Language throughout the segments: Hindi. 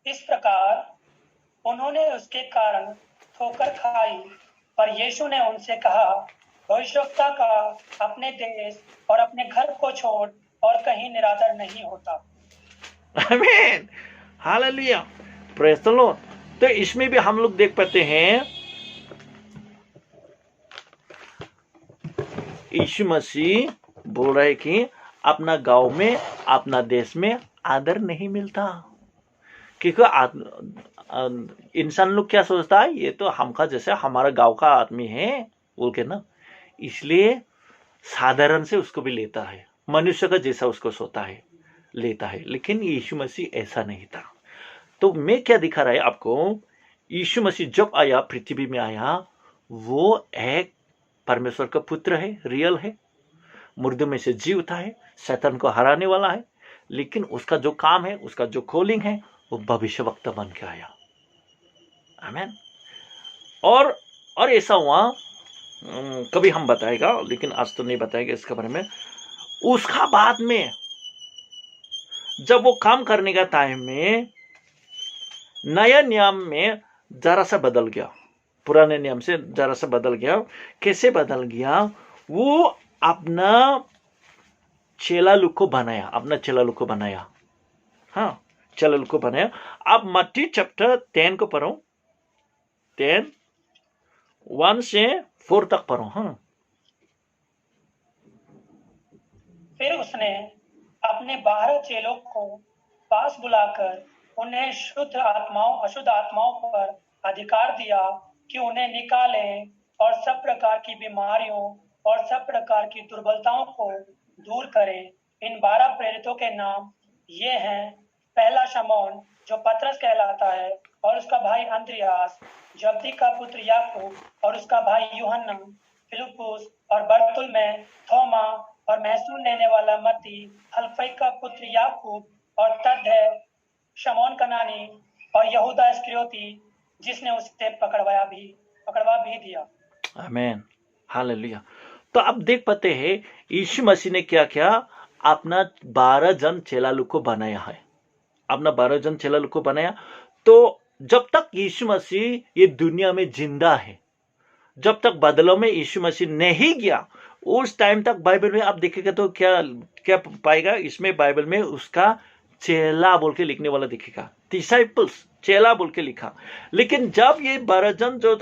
इस प्रकार उन्होंने उसके कारण ठोकर खाई, पर यीशु ने उनसे कहा, भविष्यवक्ता का अपने देश और अपने घर को छोड़ और कहीं निरादर नहीं होता। आमीन, हालेलुया, प्रेज द लॉर्ड। तो इसमें भी हम लोग देख पाते हैं यीशु मसीह बोल रहे कि अपना गांव में, अपना देश में आदर नहीं मिलता, क्योंकि इंसान लोग क्या सोचता है, ये तो हमका जैसे हमारा गांव का आदमी है बोल के ना, इसलिए साधारण से उसको भी लेता है, मनुष्य का जैसा उसको सोता है लेता है। लेकिन यीशु मसीह ऐसा नहीं था। तो मैं क्या दिखा रहा है आपको, यीशु मसीह जब आया, पृथ्वी में आया, वो एक परमेश्वर का पुत्र है, रियल है, मुर्दों में से जी उठा है, शैतान को हराने वाला है। लेकिन उसका जो काम है, उसका जो कॉलिंग है, वो भविष्यवक्ता बन के आया। आमीन। और ऐसा हुआ, कभी हम बताएगा, लेकिन आज तो नहीं बताएगा इसके बारे में। उसका बाद में जब वो काम करने का टाइम में नया नियम में जरा सा बदल गया, पुराने नियम से जरा सा बदल गया। कैसे बदल गया? वो अपना चेला लोग को बनाया, अपना चेला लोग को बनाया। हाँ, चेला लोग को बनाया। आप मत्ती चैप्टर 10 को पढ़ो, 10 1 से 4 तक पढ़ो। हाँ, फिर उसने अपने 12 चेलों को पास बुलाकर उन्हें शुद्ध आत्माओं अशुद्ध आत्माओं पर अधिकार दिया कि उन्हें निकालें और सब प्रकार की बीमारियों और सब प्रकार की दुर्बलताओं को दूर करें। इन 12 प्रेरितों के नाम ये हैं: पहला शमौन जो पतरस कहलाता है, और उसका भाई अंद्रियास, जब्दी का पुत्र याकूब और उसका भाई यूहन्ना, फिलिप्पुस और बरतुल्मै, थोमा और महसूल लेने वाला मत्ती, हल्फई का पुत्र याकूब और तद्दै, शमौन कनानी और यहूदा इस्करियोती जिसने उसे पकड़वा भी दिया। आमीन, हालेलुया। तो आप देख पाते हैं यीशु मसीह ने क्या किया, अपना 12 जन चेला लोग को बनाया है, अपना 12 जन चेला लोग को बनाया। तो जब तक यीशु मसीह ये दुनिया में जिंदा है, जब तक बदलों में यीशु मसीह नहीं गया, उस टाइम तक बाइबल में आप देखेगा तो क्या क्या पाएगा, इसमें बाइबल में उसका चेला बोल के लिखने वाला दिखेगा, डिसाइपल्स, चेला बोल के लिखा। लेकिन जब ये 12 जन जो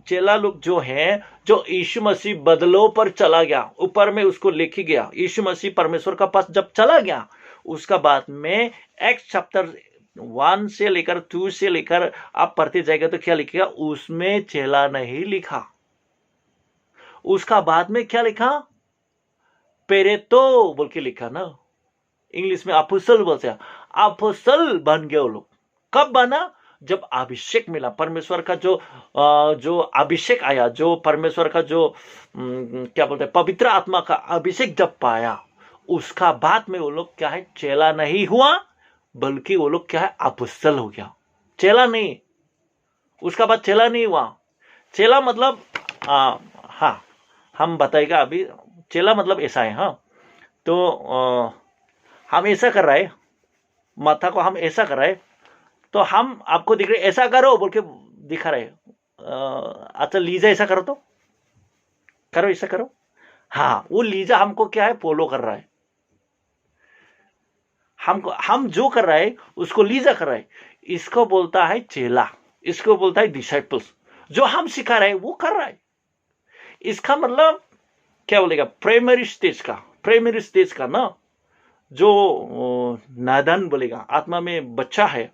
चेला लोग जो है, जो यीशु मसीह बदलों पर चला गया, ऊपर में उसको लेके गया, यीशु मसीह परमेश्वर का पास जब चला गया, उसका बाद में एक्ट चैप्टर 1 से लेकर 2 से लेकर आप पढ़ते जाएगा तो क्या लिखेगा, उसमें चेला नहीं लिखा। उसका बाद में क्या लिखा, पेरेतो बोल के लिखा ना, इंग्लिश में अपोस्टल बोलते हैं, अपोस्टल बन गए वो लोग। कब बना? जब अभिषेक मिला, परमेश्वर का जो अभिषेक आया, जो परमेश्वर का जो क्या बोलते हैं, पवित्र आत्मा का अभिषेक जब पाया, उसका बाद में वो लोग क्या है, चेला नहीं हुआ, बल्कि वो लोग क्या है, अपोस्तल हो गया, चेला नहीं। उसका बाद चेला नहीं हुआ। चेला मतलब हाँ, हम बताएगा अभी। चेला मतलब ऐसा है। हाँ, तो हम ऐसा कर रहे हैं, माथा को हम ऐसा कर रहे हैं, तो हम आपको दिख रहे ऐसा करो बोल के दिखा रहे। अच्छा लीजा ऐसा करो, तो करो, ऐसा करो। हाँ, वो लीजा हमको क्या है, फॉलो कर रहा है, हमको, हम जो कर रहे हैं उसको लीजा कर रहा है। इसको बोलता है चेला, इसको बोलता है डिसाइपल्स। जो हम सिखा रहे हैं वो कर रहा है। इसका मतलब क्या बोलेगा, प्राइमरी स्टेज का ना, जो नादान बोलेगा, आत्मा में बच्चा है,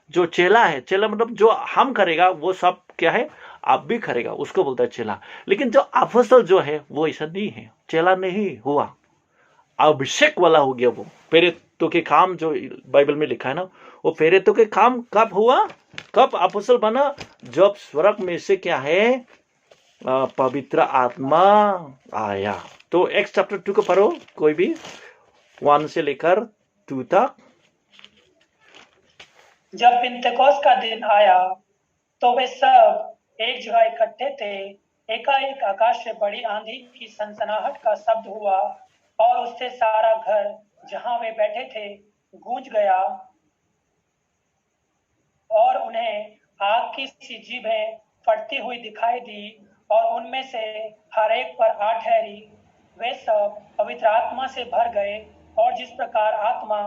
जो चेला है, चेला मतलब जो हम करेगा वो सब क्या है, आप भी करेगा, उसको बोलता है चेला। लेकिन जो अपोस्तल जो है वो ऐसा नहीं है, चेला नहीं हुआ, अभिषेक वाला हो गया। वो प्रेरितों के काम जो बाइबल में लिखा है ना, वो प्रेरितों के काम कब हुआ, कब अपोस्तल बना, जब स्वर्ग में से क्या है, पवित्र आत्मा आया। तो एक्स चैप्टर 2 को पढ़ो, कोई भी 1 से लेकर 2 तक। जब पिन्तेकोस्त का दिन आया तो वे सब एक जगह इकट्ठे थे। एकाएक आकाश से बड़ी आंधी की सनसनाहट का शब्द हुआ और उससे सारा घर जहां वे बैठे थे गूंज गया। और उन्हें आग की सी जीभें फटती हुई दिखाई दी और उनमें से हर एक पर आ ठहरी। वे सब पवित्र आत्मा से भर गए और जिस प्रकार आत्मा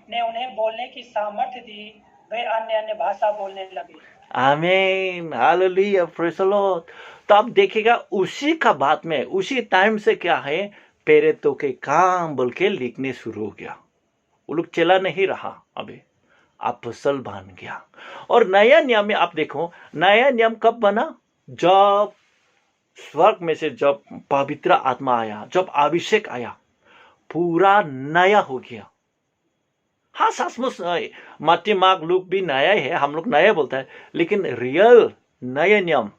ने उन्हें बोलने की सामर्थ्य दी वे अन्य अन्य भाषा बोलने लगे। आमीन, हालेलुया, प्रेज़ द लॉर्ड। तो आप देखिएगा उसी का बाद में उसी टाइम से क्या है, पेरेतों के काम बोल के लिखने शुरू हो गया। वो लोग चला नहीं रहा, अभी अपोस्तल बन गया। और नया नियम में आप देखो, नया नियम कब बना? जब स्वर्ग में से जब पवित्र आत्मा आया, जब अभिषेक आया, पूरा नया हो गया। हाँ, सचमुच मत्ती, मार्क, लूक भी नया ही है, हम लोग नया बोलते हैं, लेकिन रियल नया नियम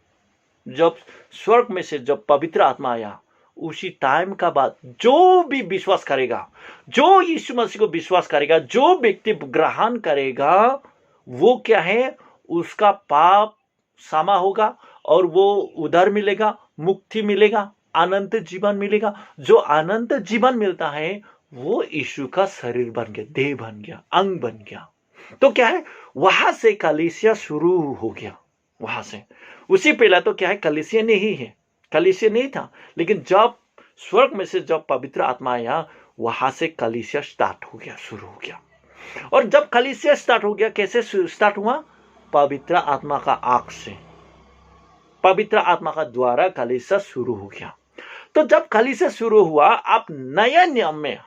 जब स्वर्ग में से जब पवित्र आत्मा आया, उसी टाइम का बाद जो भी विश्वास करेगा, जो यीशु मसीह को विश्वास करेगा, जो व्यक्ति ग्रहण करेगा, वो क्या है, उसका पाप क्षमा होगा और वो उधर मिलेगा, मुक्ति मिलेगा, अनंत जीवन मिलेगा। जो अनंत जीवन मिलता है वो यीशु का शरीर बन गया, देह बन गया, अंग बन गया। तो क्या है, वहां से कलीसिया शुरू हो गया। वहां से उसी पहला तो क्या है, कलीसिया नहीं है, कलीसिया नहीं था, लेकिन जब स्वर्ग में से जब पवित्र आत्मा आया, वहां से कलीसिया स्टार्ट हो गया, शुरू हो गया। और जब कलीसिया स्टार्ट हो गया, कैसे स्टार्ट हुआ? पवित्र आत्मा का आंख से, पवित्र आत्मा का द्वारा कलीसिया शुरू हो गया। तो जब कलीसिया शुरू हुआ, आप नया नियम में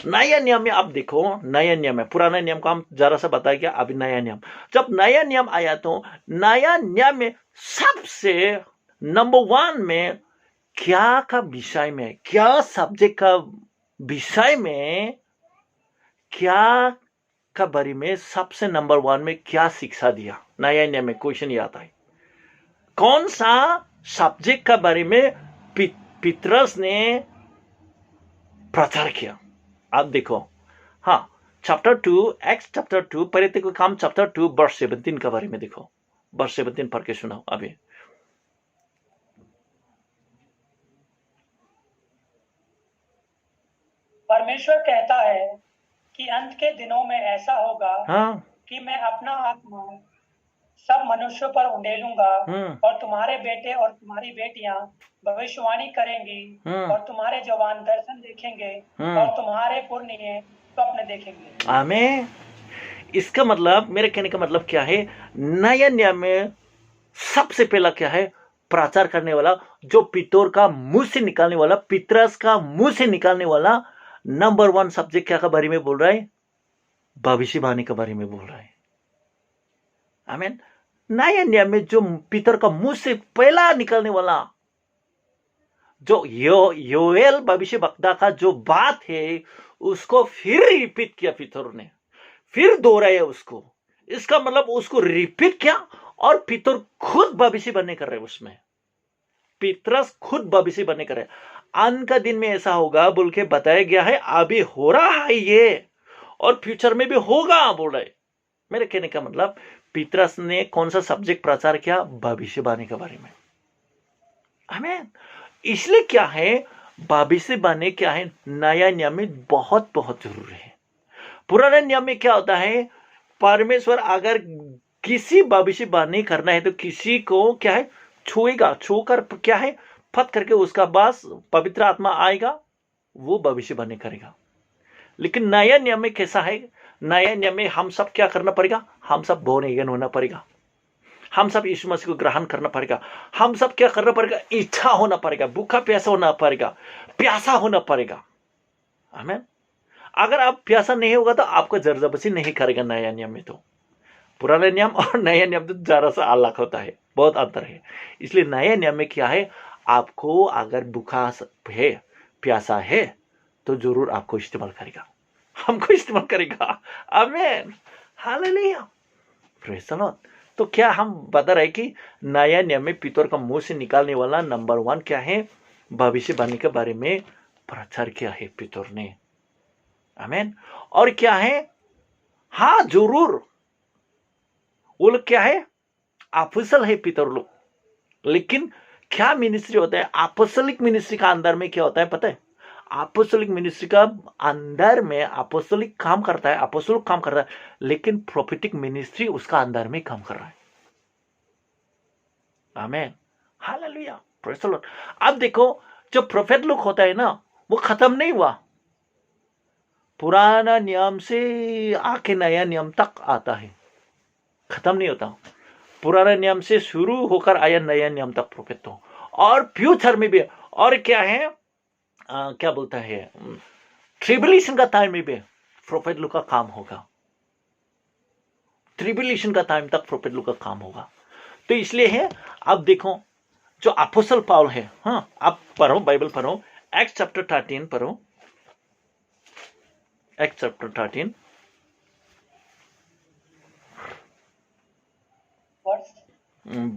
नया नियम में आप देखो, नया नियम है, पुराना नियम को हम जरा सा बताया क्या, अभी नया नियम। जब नया नियम आया तो नया नियम में सबसे नंबर 1 में क्या का विषय में, क्या सब्जेक्ट का विषय में, क्या का बारे में सबसे नंबर 1 में क्या शिक्षा दिया? नया नियम में क्वेश्चन ये आता है, कौन सा सब्जेक्ट का बारे में पतरस ने प्रचार किया? आप देखो, हाँ, चैप्टर 2, एक्स चैप्टर 2, पहले को काम चैप्टर 2 वर्स 17 का बारे में देखो। वर्स 17 पढ़ के सुनाओ अभी। परमेश्वर कहता है कि अंत के दिनों में ऐसा होगा हाँ, कि मैं अपना आत्मा सब मनुष्यों पर उंडेलूंगा और तुम्हारे बेटे और तुम्हारी बेटियां भविष्यवाणी करेंगी और तुम्हारे जवान दर्शन देखेंगे और तुम्हारे पुरनिये स्वप्न देखेंगे। आमीन। इसका मतलब, मेरे कहने का मतलब क्या है, नया नियम में सबसे पहला क्या है, प्रचार करने वाला, जो पितोर का मुंह से निकालने वाला, पितरस का मुंह से निकालने वाला नंबर 1 सब्जेक्ट क्या का बारे में बोल रहा है? भविष्यवाणी के बारे में बोल रहा है। आमीन। नया नियम में जो पितर का मुंह से पहला निकलने वाला, जो योएल भविष्य वक्ता का जो बात है, उसको फिर रिपीट किया पितर ने, फिर दोहराया उसको। इसका मतलब उसको रिपीट किया और पितर खुद भविष्य बनने कर रहे, उसमें पितरस खुद भविष्य बनने कर रहे। अंत का दिन में ऐसा होगा बोल के बताया गया है, अभी हो रहा है ये और फ्यूचर में भी होगा बोल रहे। मेरे कहने का मतलब, पतरस ने कौन सा सब्जेक्ट प्रचार किया? भविष्यवाणी के बारे में। आमीन। इसलिए क्या है, भविष्यवाणी क्या है, नया नियम में बहुत बहुत जरूरी है। पुराने नियम में क्या होता है, परमेश्वर अगर किसी भविष्यवाणी करना है तो किसी को क्या है, छुएगा, छूकर क्या है, फट करके उसका पास पवित्र आत्मा आएगा, वो भविष्यवाणी करेगा। लेकिन नया नियम में कैसा है, नया नियम में हम सब क्या करना पड़ेगा? हम सब बोर्न अगेन होना पड़ेगा, हम सब यीशु मसीह को ग्रहण करना पड़ेगा, हम सब क्या करना पड़ेगा? इच्छा होना पड़ेगा, भूखा प्यासा होना पड़ेगा, प्यासा होना पड़ेगा। आमीन। अगर आप प्यासा नहीं होगा तो आपको जबरदस्ती नहीं करेगा नया नियम में। तो पुराने नियम और नया नियम तो जरा सा अलग होता है, बहुत अंतर है। इसलिए नया नियम में क्या है, आपको अगर भूखा है, प्यासा है, तो जरूर आपको इस्तेमाल करेगा, हमको इस्तेमाल करेगा। आमीन, हालेलुया, प्रेज़ द लॉर्ड। तो क्या हम बता रहे कि नया नियम में पितर का मुंह से निकालने वाला नंबर 1 क्या है? भविष्यवाणी के बारे में प्रचार किया है पितर ने। आमीन। और क्या है, हाँ जरूर, वो लोग क्या है, अपोस्तल है पितर लोग। लेकिन क्या मिनिस्ट्री होता है? अपोस्तलिक मिनिस्ट्री का अंदर में क्या होता है पता है? अपोस्टोलिक मिनिस्ट्री का अंदर में अपोस्टोलिक काम करता है, अपोस्टोलिक काम कर रहा है, लेकिन प्रोफेटिक मिनिस्ट्री उसका अंदर में काम कर रहा है। आमीन, हालेलुया, प्रेज द लॉर्ड। अब देखो, जो प्रोफेट लोग होता है ना, वो खत्म नहीं हुआ, पुराना नियम से आके नया नियम तक आता है, खत्म नहीं होता। पुराना नियम से शुरू होकर आया नया नियम तक प्रोफेट तो, और फ्यूचर में भी। और क्या है, क्या बोलता है, ट्रिबुलेशन का टाइम में भी प्रोफेट लोग का काम होगा, ट्रिबुलेशन का टाइम तक प्रोफेट लोग का काम होगा। तो इसलिए है, अब देखो जो अपोस्टल पौल है, हाँ, आप पढ़ो, बाइबल पढ़ो, एक्ट चैप्टर 13 पढ़ो, एक्ट चैप्टर 13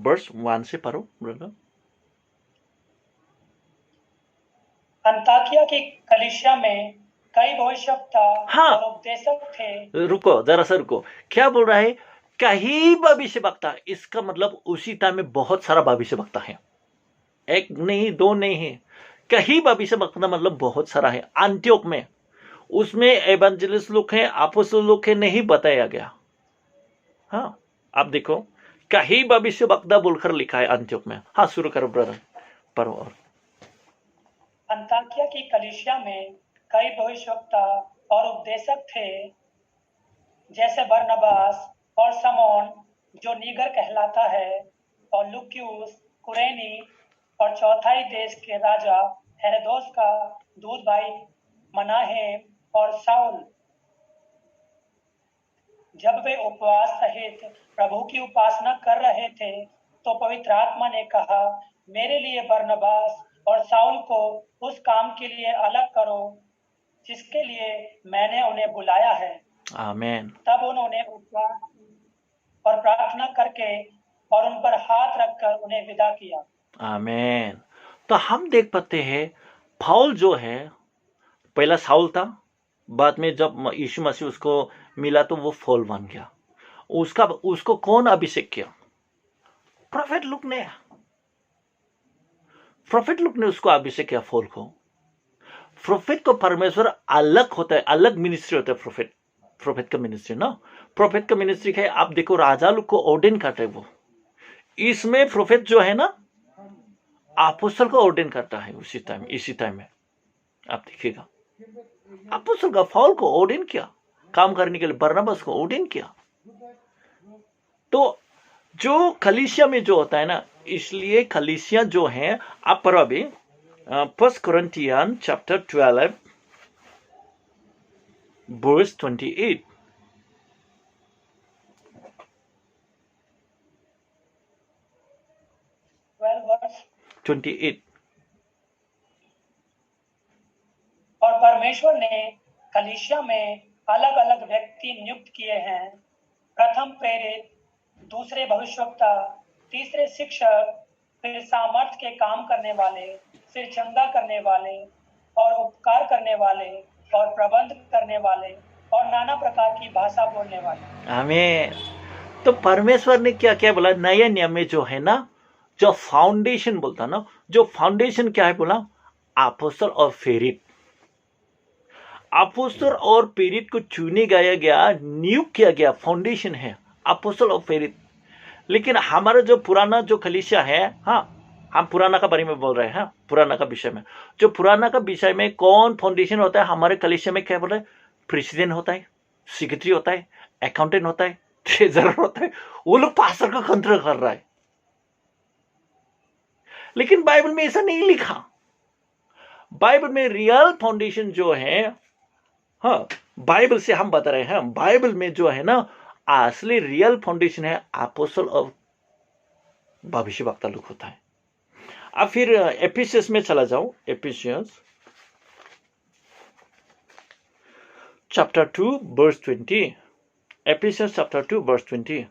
वर्स 1 से पढ़ो ब्रदर। अंताकिया की कलीसिया में कई भविष्यवक्ता हाँ। और उपदेशक थे। रुको, जरा सा रुको, क्या बोल रहा है, कहीं भविष्यवक्ता, इसका मतलब उसी टाइम में बहुत सारा भविष्यवक्ता है, एक नहीं दो नहीं है, कहीं भविष्यवक्ता मतलब बहुत सारा है। अंत्योक में उसमें एवेंजलिस्ट लोग हैं, अपोस्टल लोग हैं, नहीं बताया गया। हाँ, आप देखो, कहीं भविष्यवक्ता बोलकर लिखा है अंत्योक में। हाँ, शुरू करो ब्रदर, पढ़ो। और अंताकिया की कलीसिया में कई भविष्यवक्ता और उपदेशक थे, जैसे बरनबास और समौन जो नीगर कहलाता है, और लुक्यूस कुरेनी, और चौथाई देश के राजा हेरोदोस का दूध भाई मनाहेम, और साउल। जब वे उपवास सहित प्रभु की उपासना कर रहे थे, तो पवित्र आत्मा ने कहा, मेरे लिए बरनबास और साउल को उस काम के लिए अलग करो जिसके लिए मैंने उन्हें बुलाया है। आमीन। तब उन्होंने उपवास और प्रार्थना करके और उन पर हाथ रखकर उन्हें विदा किया। आमीन। तो हम देख पाते हैं, पौल जो है, पहला साउल था, बाद में जब यीशु मसीह उसको मिला तो वो पौल बन गया। उसको कौन अभिषेक किया? प्रोफेट लूक ने। प्रोफेट लूक ने उसको अभिषेक किया, पौल को। प्रोफेट को परमेश्वर अलग होता है, अलग मिनिस्ट्री होता है प्रोफेट का मिनिस्ट्री ना। प्रोफेट का मिनिस्ट्री है, आप देखो राजा लोग को ऑर्डिन करता है वो। इसमें प्रोफेट जो है ना, अपोस्तल को ऑर्डिन करता है इसी टाइम में आप देखिएगा। अपोस्तल का पौल को ऑर्डिन किया काम करने के लिए, बरनबास को ऑर्डिन किया। तो जो कलीसिया में जो होता है ना, इसलिए कलीसिया जो है, आप पढ़ो अभी 1 कोरिन्थियन चैप्टर 12 वर्स 28। 28। और परमेश्वर ने कलीसिया में अलग अलग व्यक्ति नियुक्त किए हैं, प्रथम प्रेरित, दूसरे भविष्यवक्ता, तीसरे शिक्षक, फिर सामर्थ के काम करने वाले, फिर चंगा करने वाले, और उपकार करने वाले, और प्रबंध करने वाले, और नाना प्रकार की भाषा बोलने वाले। आमीन। तो परमेश्वर ने क्या क्या बोला नए नियम में जो है ना, जो फाउंडेशन बोलता ना, जो फाउंडेशन क्या है बोला, अपोस्तल और प्रेरित। अपोस्तल और प्रेरित को चुने गया नियुक्त किया गया, फाउंडेशन है अपोस्तल और प्रेरित। लेकिन हमारा जो पुराना जो कलीसिया है, हाँ, हम पुराना का बारे में बोल रहे हैं, हाँ, पुराना का विषय में, जो पुराना का विषय में कौन फाउंडेशन होता है हमारे कलीसिया में, क्या बोल रहे हैं, प्रेसिडेंट होता है, सेक्रेटरी होता है, अकाउंटेंट होता है, ट्रेजरर होता है, वो लोग पास्टर का कंट्रोल कर रहा है। लेकिन बाइबल में ऐसा नहीं लिखा। बाइबल में रियल फाउंडेशन जो है, हाँ, बाइबल से हम बता रहे हैं, बाइबल में जो है ना, असली रियल फाउंडेशन है अपोस्तल और भविष्यवक्ता लोग होता है। अब फिर एफिसियंस में चला जाओ, Ephesians chapter 2 verse 20। Ephesians chapter 2 verse 20।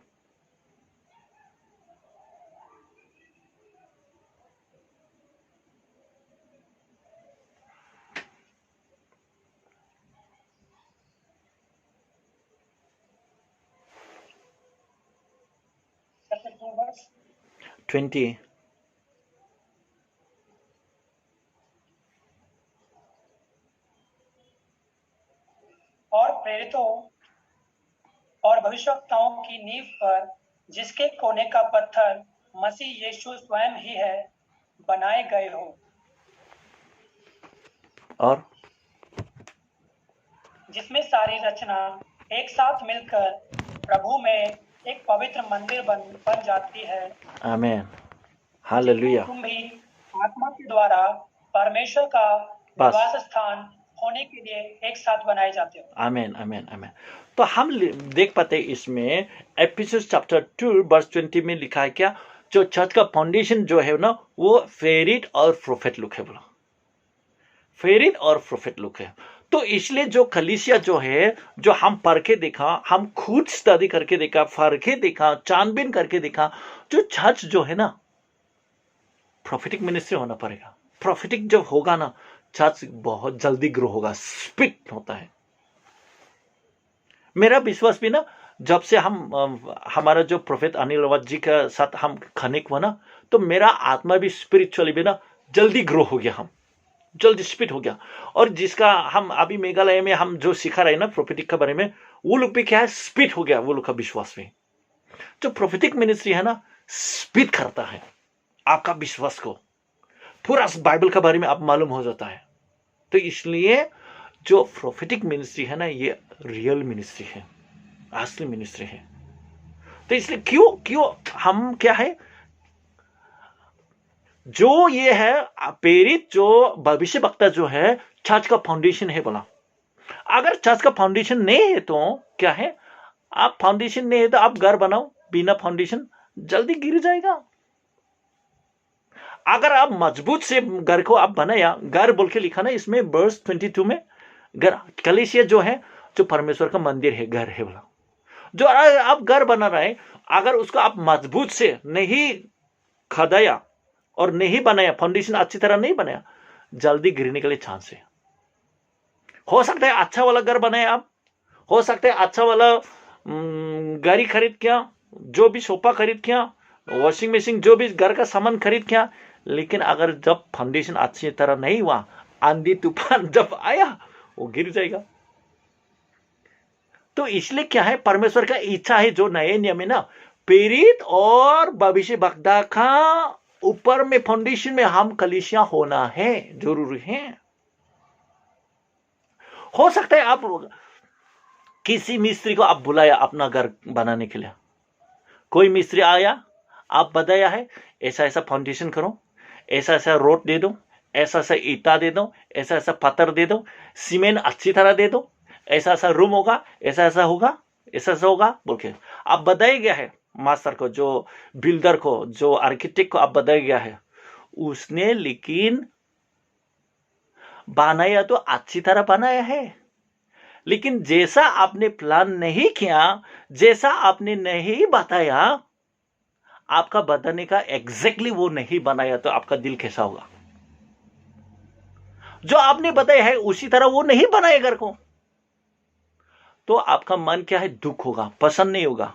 Chapter 2 verse 20। और भविष्यवक्ताओं की नींव पर, जिसके कोने का पत्थर मसीह यीशु स्वयं ही है, बनाए गए हो, और जिसमें सारी रचना एक साथ मिलकर प्रभु में एक पवित्र मंदिर बन जाती है, आमेन, जिसमें हालेलुया। तुम भी आत्मा के द्वारा परमेश्वर का बस। निवास स्थान होने के लिए एक साथ बनाए जाते हो। आमेन, आमेन, आमेन। तो हम देख पाते हैं इसमें एफिसस चैप्टर 2 वर्स 20 में लिखा है क्या, जो चर्च का फाउंडेशन जो है ना, वो फेरिट और प्रोफेट लुक है, बोला फेरिट और प्रोफेट लुक है। तो इसलिए जो कलीसिया जो है, जो हम परखे देखा, हम खुद स्टडी करके देखा, परखे देखा, छानबीन करके देखा, जो चर्च जो है ना, प्रोफेटिक मिनिस्ट्री होना पड़ेगा। प्रोफेटिक जब होगा ना, चर्च बहुत जल्दी ग्रो होगा, स्पीड होता है। मेरा विश्वास भी ना, जब से हम हमारा जो प्रोफेट अनिल अवाज जी के साथ हम कनेक्ट हुआ ना, तो मेरा आत्मा भी स्पिरिचुअली भी ना जल्दी ग्रो हो गया, हम जल्दी स्पीड हो गया। और जिसका हम अभी मेघालय में हम जो सिखा रहे हैं ना प्रोफेटिक के बारे में, वो लोग भी क्या है, स्पीड हो गया वो लोग का विश्वास में। जो प्रोफेटिक मिनिस्ट्री है ना, स्पीड करता है आपका विश्वास को, पूरा बाइबल के बारे में आप मालूम हो जाता है। तो इसलिए जो प्रोफेटिक मिनिस्ट्री है ना, ये रियल मिनिस्ट्री है, असली मिनिस्ट्री है। तो इसलिए क्यों हम क्या है, जो ये है प्रेरित, जो भविष्य वक्ता जो है, चर्च का फाउंडेशन है बोला। अगर चर्च का फाउंडेशन नहीं है तो क्या है, आप फाउंडेशन नहीं है तो आप घर बनाओ, बिना फाउंडेशन जल्दी गिर जाएगा। अगर आप मजबूत से घर को आप बनाया, घर बोल के लिखा ना इसमें वर्स 22 में, घर कलीसिया जो है, जो परमेश्वर का मंदिर है, घर है बोला। जो आप घर बना रहे, अगर उसको आप मजबूत से नहीं खदाया और नहीं बनाया, फाउंडेशन अच्छी तरह नहीं बनाया, जल्दी गिरने के लिए चांस है। हो सकता है अच्छा वाला घर बनाए आप, हो सकता है अच्छा वाला गाड़ी खरीद किया, जो भी सोफा खरीद किया, वॉशिंग मशीन, जो भी घर का सामान खरीद किया, लेकिन अगर जब फाउंडेशन अच्छी तरह नहीं हुआ, आंधी तूफान जब आया, वो गिर जाएगा। तो इसलिए क्या है, परमेश्वर का इच्छा है जो नए नियम है ना, प्रेरित और भविष्य वक्ता का ऊपर में फाउंडेशन में हम कलीसिया होना है, जरूरी है। हो सकता है आप किसी मिस्त्री को आप बुलाया अपना घर बनाने के लिए, कोई मिस्त्री आया, आप बताया है ऐसा ऐसा फाउंडेशन करो, ऐसा ऐसा रोड दे दो, ऐसा ऐसा ईटा दे दो, ऐसा ऐसा पत्थर दे दो, सीमेंट अच्छी तरह दे दो, ऐसा ऐसा रूम होगा, ऐसा ऐसा होगा, ऐसा ऐसा होगा बोल के आप बताया गया है मास्टर को, जो बिल्डर को, जो आर्किटेक्ट को आप बताया गया है उसने। लेकिन बनाया तो अच्छी तरह बनाया है, लेकिन जैसा आपने प्लान नहीं किया, जैसा आपने नहीं बताया, आपका बताने का एग्जैक्टली वो नहीं बनाया, तो आपका दिल कैसा होगा? जो आपने बताया है उसी तरह वो नहीं बनाए घर को, तो आपका मन क्या है, दुख होगा, पसंद नहीं होगा।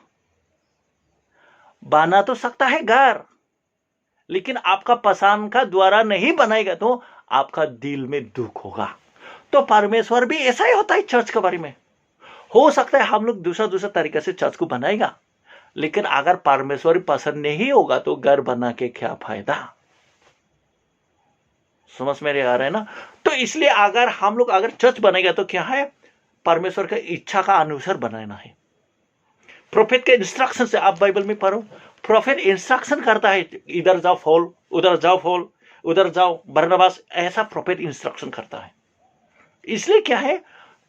बना तो सकता है घर, लेकिन आपका पसंद का द्वारा नहीं बनाएगा तो आपका दिल में दुख होगा। तो परमेश्वर भी ऐसा ही होता है चर्च के बारे में। हो सकता है हम लोग दूसरा दूसरा तरीके से चर्च को बनाएगा, लेकिन अगर परमेश्वर पसंद नहीं होगा तो घर बना के क्या फायदा? समझ मेरे आ रहा है ना? तो इसलिए अगर हम लोग अगर चर्च बनेगा तो क्या है, परमेश्वर का इच्छा का अनुसार बनाना है। प्रोफेट के इंस्ट्रक्शन से आप बाइबल में पढ़ो, प्रोफेट इंस्ट्रक्शन करता है, इधर जाओ फॉल, उधर जाओ फॉल, उधर जाओ बरनबास, ऐसा प्रोफेट इंस्ट्रक्शन करता है। इसलिए क्या है,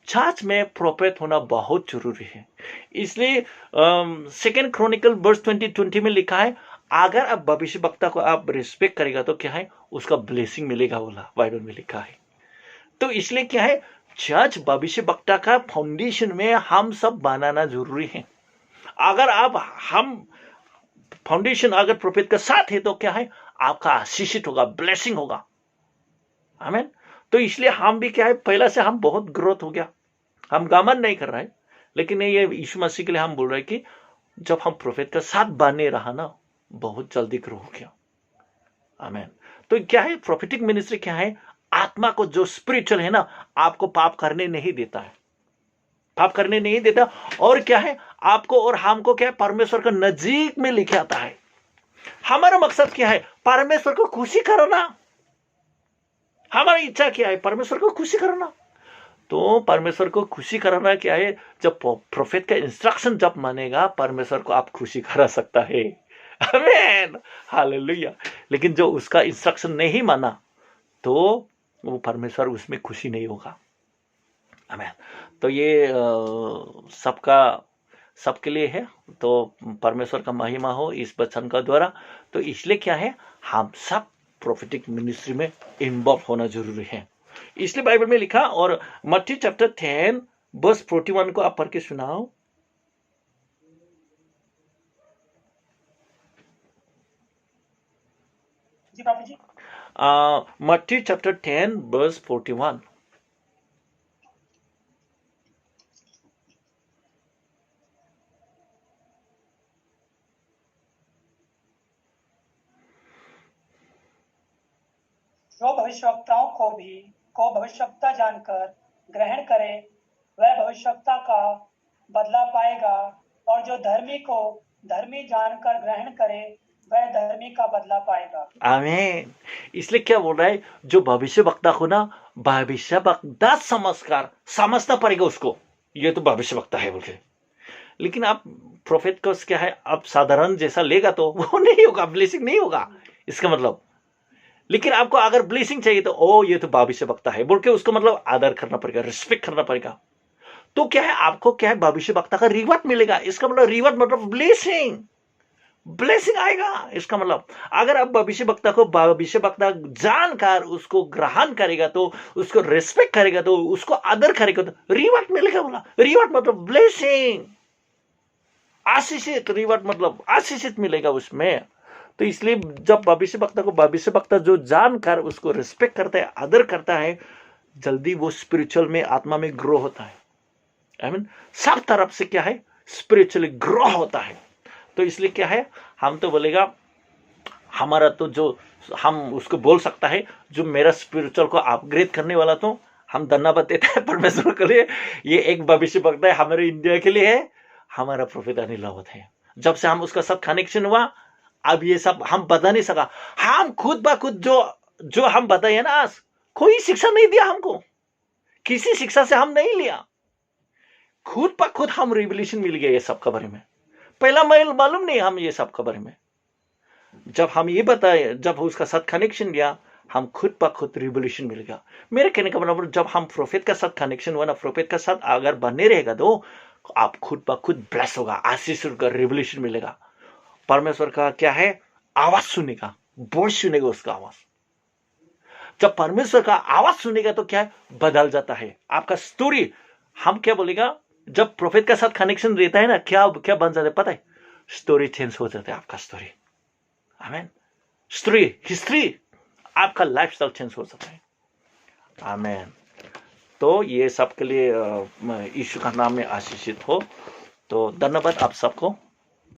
चर्च में प्रोफेट होना बहुत जरूरी है। इसलिए सेकेंड क्रॉनिकल वर्स 20 में लिखा है, अगर आप भविष्य वक्ता को आप रिस्पेक्ट करेगा तो क्या है, उसका ब्लेसिंग मिलेगा, बोला बाइबल में लिखा है। तो इसलिए क्या है, चर्च भविष्य वक्ता का फाउंडेशन में हम सब बनाना जरूरी है। अगर आप हम फाउंडेशन अगर प्रोफेट के साथ है तो क्या है, आपका आशीषित होगा, ब्लेसिंग होगा। आमीन। तो इसलिए हम भी क्या है, पहला से हम बहुत ग्रोथ हो गया, हम गामन नहीं कर रहे हैं, लेकिन ये यीशु मसीह के लिए हम बोल रहे हैं कि जब हम प्रोफेट के साथ बने रहा ना, बहुत जल्दी ग्रो हो गया। आमीन। तो क्या है, प्रोफेटिक मिनिस्ट्री क्या है, आत्मा को जो स्पिरिचुअल है ना, आपको पाप करने नहीं देता है। पाप करने नहीं देता, और क्या है, आपको और हमको क्या है, परमेश्वर का नजीक में लेके आता है। हमारा मकसद क्या है, परमेश्वर को खुशी करना। हमारी इच्छा क्या है, परमेश्वर को खुशी करना। तो परमेश्वर को खुशी कराना क्या है, जब प्रोफेट का इंस्ट्रक्शन जब मानेगा, परमेश्वर को आप खुशी करा सकता है। आमीन, हालेलुया। लेकिन जो उसका इंस्ट्रक्शन नहीं माना, तो वो परमेश्वर उसमें खुशी नहीं होगा। आमीन। तो ये सबके लिए है। तो परमेश्वर का महिमा हो इस वचन का द्वारा। तो इसलिए क्या है, हम सब प्रोफेटिक मिनिस्ट्री में इन्वॉल्व होना जरूरी है। इसलिए बाइबल में लिखा, और मत्ती चैप्टर 10 वर्स 41 को आप पढ़ के सुनाओ। जी प्रॉफिट जी। मत्ती चैप्टर 10 वर्स 41। जो भविष्यवक्ताओं को भविष्यवक्ता जानकर ग्रहण करे, वह भविष्यवक्ता का बदला पाएगा, और जो धर्मी को धर्मी जानकर ग्रहण करे, वह धर्मी का बदला पाएगा। आमीन। इसलिए क्या बोल रहा है, जो भविष्य वक्ता को ना भविष्य वक्ता समझना पड़ेगा उसको, ये तो भविष्य वक्ता है बोल के। लेकिन आप प्रोफेट को क्या है, आप साधारण जैसा लेगा तो वो नहीं होगा, ब्लेसिंग नहीं होगा इसका मतलब। लेकिन आपको अगर ब्लेसिंग चाहिए तो ओ ये तो भविष्य वक्ता है बोल के उसको मतलब आदर करना पड़ेगा, रिस्पेक्ट करना पड़ेगा। तो क्या है, आपको क्या है, भविष्य वक्ता का रिवॉर्ड मिलेगा। इसका मतलब रिवॉर्ड मतलब ब्लेसिंग आएगा। इसका मतलब अगर आप भविष्य वक्ता को भविष्य वक्ता जानकर उसको ग्रहण करेगा, तो उसको रिस्पेक्ट करेगा, तो उसको आदर करेगा, तो रिवॉर्ड मिलेगा। बोला रिवॉर्ड मतलब ब्लेसिंग, आशीषित। रिवॉर्ड मतलब आशीषित मिलेगा उसमें। तो इसलिए जब भविष्य वक्ता को भविष्य वक्ता जो जानकर उसको रिस्पेक्ट करता है, आदर करता है, जल्दी वो स्पिरिचुअल में, आत्मा में ग्रो होता है। आई मीन सब तरफ से क्या है, स्पिरिचुअली ग्रो होता है। तो इसलिए क्या है, हम तो बोलेगा हमारा तो जो हम उसको बोल सकता है, जो मेरा स्पिरिचुअल को अपग्रेड करने वाला, तो हम धन्यवाद देते हैं परमेश्वर के लिए। ये एक भविष्य वक्ता है हमारे इंडिया के लिए है, हमारा प्रोफेट अनिल रावत है। जब से हम उसका साथ कनेक्शन हुआ, अब ये सब हम बता नहीं सका। हम खुद ब खुद जो हम बताए ना, आज कोई शिक्षा नहीं दिया हमको, किसी शिक्षा से हम नहीं लिया, खुद ब खुद हम रिवोल्यूशन मिल गया ये सब के बारे में। पहला मालूम नहीं हम ये सब के बारे में। जब हम ये बताए, जब उसका साथ कनेक्शन लिया, हम खुद ब खुद रिवोल्यूशन मिल गया। मेरे कहने का मतलब, जब हम प्रोफेट का साथ कनेक्शन हुआ ना, प्रोफेट का साथ अगर बने रहेगा, तो आप खुद ब खुद ब्लेस होगा, आशीष होगा, रिवोल्यूशन मिलेगा। परमेश्वर का क्या है, आवाज सुनेगा, वॉइस सुनेगा उसका आवाज। जब परमेश्वर का आवाज सुनेगा तो क्या है, बदल जाता है आपका स्टोरी। हम क्या बोलेगा, जब प्रोफेट का साथ कनेक्शन रहता है ना, क्या क्या बन जाता है पता है, स्टोरी चेंज हो जाता है आपका स्टोरी। आमीन। स्टोरी, हिस्ट्री, आपका लाइफस्टाइल चेंज हो जाता है। आमीन। तो ये सब के लिए यीशु का नाम में आशीषित हो। तो धन्यवाद आप सबको।